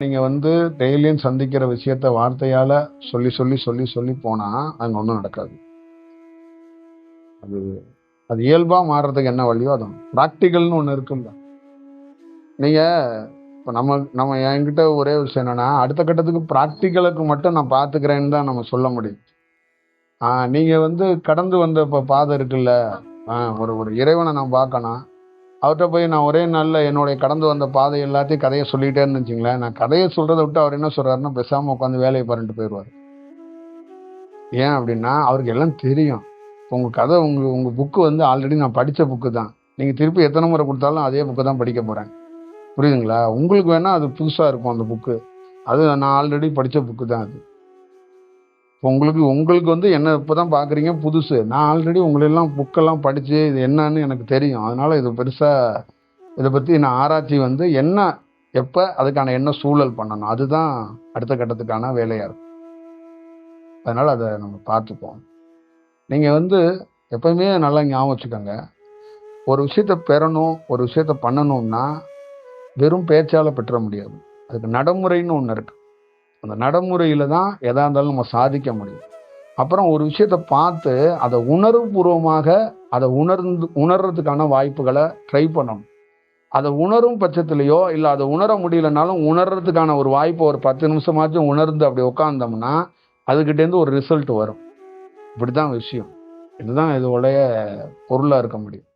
நீங்கள் வந்து டெய்லியும் சந்திக்கிற விஷயத்த வார்த்தையால் சொல்லி சொல்லி சொல்லி சொல்லி போனால் அங்கே ஒன்றும் நடக்காது. அது அது இயல்பாக மாறுறதுக்கு என்ன வழியோ அது ப்ராக்டிக்கல்னு ஒன்று இருக்குல்ல. நீங்கள் இப்போ நம்ம என்கிட்ட ஒரே விஷயம் என்னென்னா, அடுத்த கட்டத்துக்கு ப்ராக்டிக்கலுக்கு மட்டும் நான் பார்த்துக்கிறேன்னு தான் நம்ம சொல்ல முடியும். நீங்கள் வந்து கடந்து வந்த இப்போ பாதை இருக்குல்ல, ஒரு ஒரு இறைவனை நான் பார்க்கணும், அவர்கிட்ட போய் நான் ஒரே நாளில் என்னுடைய கடந்து வந்த பாதை எல்லாத்தையும் கதையை சொல்லிட்டேன்னு வச்சுங்களேன், நான் கதையை சொல்கிறத விட்டு அவர் என்ன சொல்கிறாருன்னா, பேசாமல் உட்காந்து வேலையை பாருன்ட்டு போயிடுவார். ஏன் அப்படின்னா, அவருக்கு எல்லாம் தெரியும். உங்கள் கதை உங்கள் புக்கு வந்து ஆல்ரெடி நான் படித்த புக்கு தான். நீங்கள் திருப்பி எத்தனை முறை கொடுத்தாலும் அதே புக்கு தான் படிக்க போகிறேன். புரியுதுங்களா? உங்களுக்கு வேணால் அது புதுசாக இருக்கும் அந்த புக்கு. அது நான் ஆல்ரெடி படித்த புக்கு தான் அது. உங்களுக்கு வந்து என்ன இப்போ தான் பார்க்குறீங்க புதுசு. நான் ஆல்ரெடி உங்களெல்லாம் புக்கெல்லாம் படித்து இது என்னன்னு எனக்கு தெரியும். அதனால் இது பெருசாக இதை பற்றி நான் ஆராய்ச்சி வந்து என்ன எப்போ அதுக்கான என்ன சூழல் பண்ணணும், அதுதான் அடுத்த கட்டத்துக்கான வேலையாக இருக்கும். அதனால் அதை நம்ம பார்த்துப்போம். நீங்கள் வந்து எப்பவுமே நல்லா ஞாபகம் வச்சுக்கோங்க, ஒரு விஷயத்தை பெறணும், ஒரு விஷயத்தை பண்ணணும்னா வெறும் பேச்சால் பெற்ற முடியாது. அதுக்கு நடைமுறைன்னு ஒன்று இருக்குது. அந்த நடைமுறையில் தான் எதாக இருந்தாலும் நம்ம சாதிக்க முடியும். அப்புறம் ஒரு விஷயத்தை பார்த்து அதை உணர்வுபூர்வமாக அதை உணர்றதுக்கான வாய்ப்புகளை ட்ரை பண்ணணும். அதை உணரும் பட்சத்துலையோ இல்லை அதை உணர முடியலனாலும் உணர்றதுக்கான ஒரு வாய்ப்பை ஒரு 10 நிமிஷமாச்சும் உணர்ந்து அப்படி உட்காந்தோம்னா அதுக்கிட்டேருந்து ஒரு ரிசல்ட் வரும். இப்படி தான் விஷயம். இதுதான் இதோடைய பொருளாக இருக்க முடியும்.